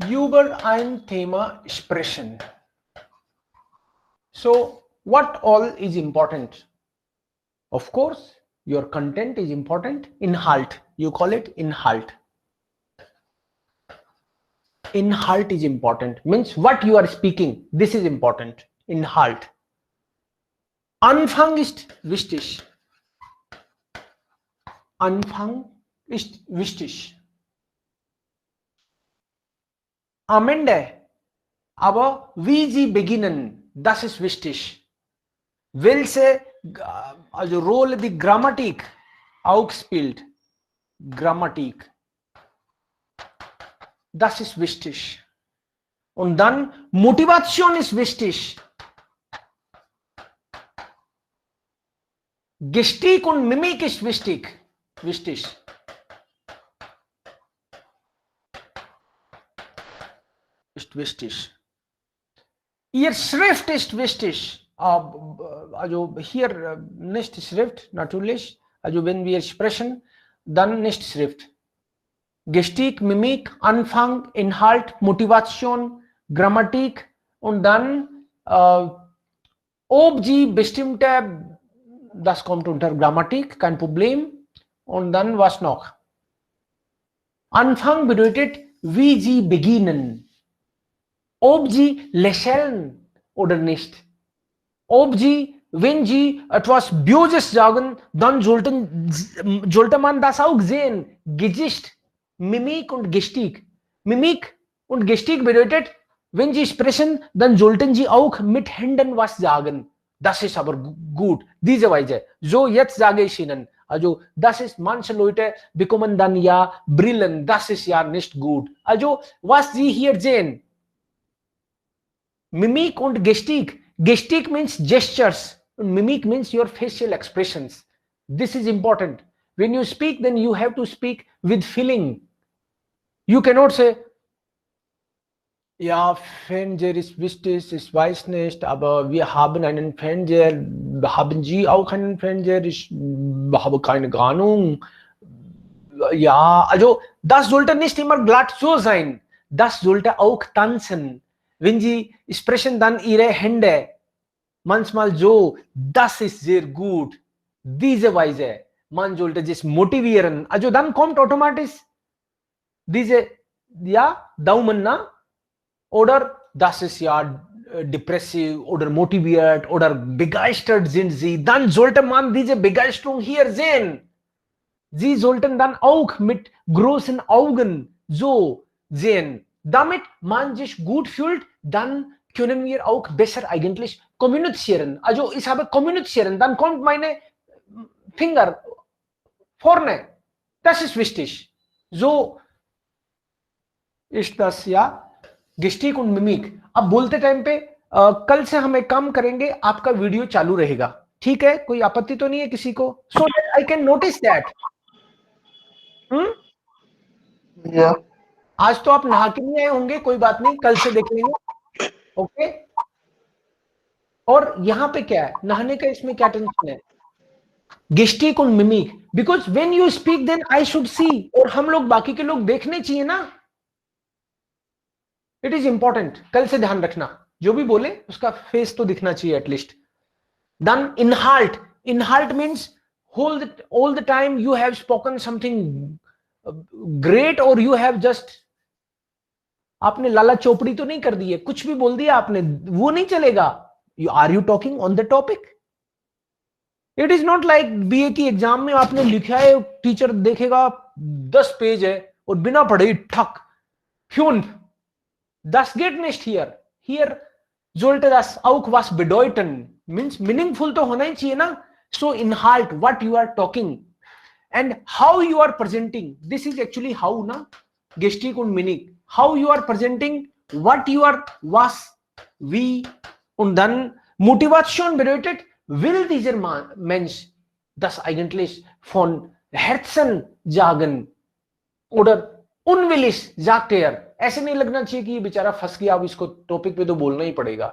Über ein Thema sprechen. So what all is important? Of course, your content is important. Inhalt, you call it Inhalt. Inhalt is important, means what you are speaking, this is important. Inhalt. Anfang ist wichtig. Anfang ist wichtig. Am Ende, aber wie Sie beginnen, das ist wichtig. Welche also Rolle die Grammatik auch spielt. Grammatik. Das ist wichtig. Und dann Motivation ist wichtig. Gestik und Mimik ist wichtig. Wichtig. Ist wichtig. Ihr Schrift ist wichtig. Also hier nicht Schrift, natürlich. Also wenn wir sprechen, dann nicht Schrift. Gestik, Mimik, Anfang, Inhalt, Motivation, Grammatik und dann ob Sie bestimmte, das kommt unter Grammatik, kein Problem. Und dann was noch? Anfang bedeutet, wie Sie beginnen. Ob Sie lächeln oder nicht. Ob Sie, wenn Sie etwas Böses sagen, dann sollte man das auch sehen. Gesicht, Mimik und Gestik. Mimik und Gestik bedeutet, wenn Sie sprechen, dann sollten Sie auch mit Händen was sagen. Das ist aber gut, diese Weise. So, jetzt sage ich Ihnen, also das ist, manche Leute bekommen dann ja Brillen, das ist ja nicht gut. Also, was Sie hier sehen, Mimik und Gestik. Gestik means gestures, and mimic means your facial expressions. This is important. When you speak, then you have to speak with feeling. You cannot say, ja, Fernseher ist wichtig, ich weiß nicht, aber wir haben einen Fernseher. Haben Sie auch einen Fernseher? Ich habe keine Ahnung. Ja, also das sollte nicht immer glatt so sein. Das sollte auch tanzen. Wenn Sie sprechen, dann Ihre Hände. Manchmal so, das ist sehr gut. Diese Weise. Man sollte sich motivieren. Also dann kommt automatisch diese, ja, Daumen, na? Oder das ist ja depressiv oder motiviert oder begeistert sind Sie. Dann sollte man diese Begeisterung hier sehen. Sie sollten dann auch mit großen Augen so sehen. Damit man sich gut fühlt, dann können wir auch besser eigentlich kommunizieren. Also ich habe kommunizieren, dann kommt meine Finger vorne. Das ist wichtig. So ist das, ja. गेस्टिक और mimic. अब बोलते time पे कल से हम एक काम करेंगे, आपका वीडियो चालू रहेगा, ठीक है? कोई आपत्ति तो नहीं है किसी को? सो आई कैन नोटिस दैट. आज तो आप नहा के नहीं आए होंगे, कोई बात नहीं, कल से देख लेंगे. ओके. और यहां पे क्या है, नहाने का इसमें क्या टेंशन है? गेस्टिक और mimic, because when you speak then I should see, और हम लोग बाकी के लोग देखने चाहिए ना. It is important. कल से ध्यान रखना, जो भी बोले उसका फेस तो दिखना चाहिए at least. Then inhale. Inhale means all the time you have spoken something great or you have just, आपने लाला चोपड़ी तो नहीं कर दी है, कुछ भी बोल दिया आपने, वो नहीं चलेगा. Are you talking on the topic? It is not like BA की एग्जाम में आपने लिखा है, टीचर देखेगा 10 पेज है और बिना पढ़े ठक फ्यून. Das geht nicht hier. Hier sollte das auch was bedeuten. Means meaningful तो होना ही चाहिए ना. So inhalt what you are talking and how you are presenting. This is actually how na. Gestik und Mimik. How you are presenting, what you are, was, wie, und dann Motivation bedeutet, will dieser Mensch das eigentlich von Herzen sagen oder unwillig sagt er. ऐसे नहीं लगना चाहिए कि ये बेचारा फंस गया, अब इसको टॉपिक पे तो बोलना ही पड़ेगा,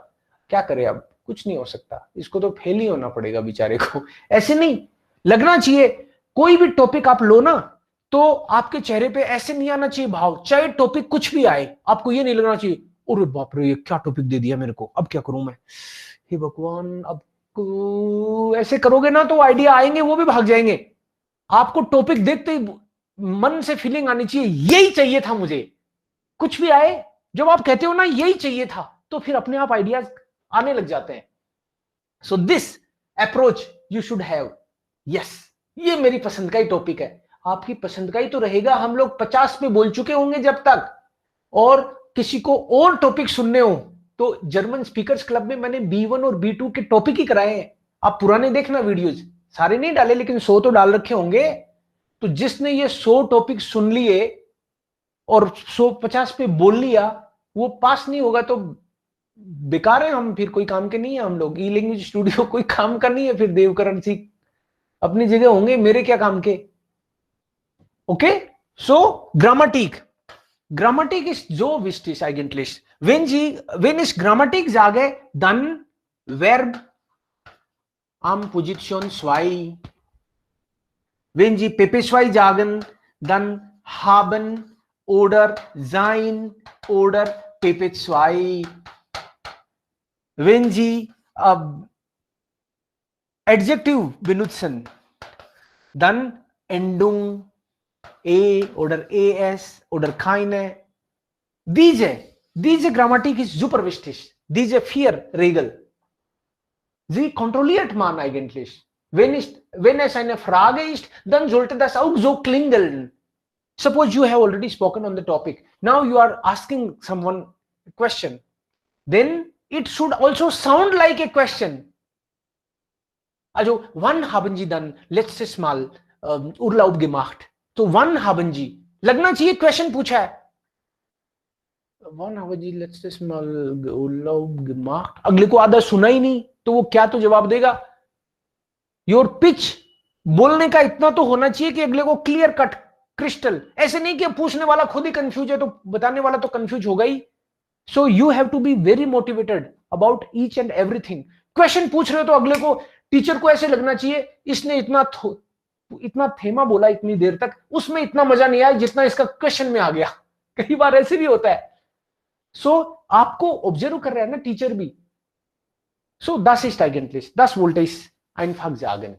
क्या करे, अब कुछ नहीं हो सकता, इसको तो फेल ही होना पड़ेगा बेचारे को. ऐसे नहीं लगना चाहिए. कोई भी टॉपिक आप लो ना, तो आपके चेहरे पे ऐसे नहीं आना चाहिए भाव, चाहे टॉपिक कुछ भी आए, आपको ये नहीं लगना चाहिए अरे बाप रे ये क्या टॉपिक दे दिया मेरे को, अब क्या करूं मैं, हे भगवान। अब ऐसे करोगे ना तो आइडिया आएंगे वो भी भाग जाएंगे। आपको टॉपिक देखते ही मन से फीलिंग आनी चाहिए यही चाहिए था मुझे। कुछ भी आए, जब आप कहते हो ना यही चाहिए था, तो फिर अपने आप आइडियाज आने लग जाते हैं। So this approach you should have. Yes, ये मेरी पसंद का ही टॉपिक है। आपकी पसंद का ही तो रहेगा। हम लोग 50 पे बोल चुके होंगे जब तक, और किसी को और टॉपिक सुनने हो तो जर्मन स्पीकर्स क्लब में मैंने B1 और B2 के टॉपिक ही कराए हैं। आप पुराने देखना वीडियोज, सारे नहीं डाले लेकिन 100 तो डाल रखे होंगे। तो जिसने ये 100 टॉपिक सुन लिए और 150 पे बोल लिया, वो पास नहीं होगा तो बेकार है। हम फिर कोई काम के नहीं है, हम लोग ई लैंग्वेज स्टूडियो कोई काम का नहीं है। फिर देवकरण सिंह अपनी जगह होंगे, मेरे क्या काम के। Okay, so Grammatik ist so wichtig eigentlich. Wenn ich Grammatik sage, dann Verb am Position 2. Wenn Sie PP2 sagen, dann haben oder sein oder PP2. Wenn Sie Adjective benutzen, dann Endung oder es oder keine. Diese Grammatik ist super wichtig. Diese 4 Regeln. Sie kontrolliert man eigentlich. Wenn es eine Frage ist, dann sollte das auch so klingeln. Suppose you have already spoken on the topic. Now you are asking someone a question. Then it should also sound like a question. Also, wann haben Sie dann letztes Mal Urlaub gemacht? तो one haben जी लगना चाहिए question पूछा है। One haben जी letztes Mal Urlaub gemacht, अगले को आधा सुना ही नहीं तो वो क्या तो जवाब देगा। योर पिच बोलने का इतना तो होना चाहिए कि अगले को क्लियर कट क्रिस्टल, ऐसे नहीं कि पूछने वाला खुद ही कंफ्यूज है तो बताने वाला तो कंफ्यूज होगा ही। So you have to be very motivated about each and everything. Question पूछ रहे हो तो अगले को, टीचर को ऐसे लगना चाहिए इसने इतना थेमा बोला इतनी देर तक, उसमें इतना मजा नहीं आया जितना इसका क्वेश्चन में आ गया। कई बार ऐसे भी होता है। सो आपको ऑब्जर्व कर रहा है ना टीचर भी। सो das ist eigentlich, das wollte ich einfach sagen.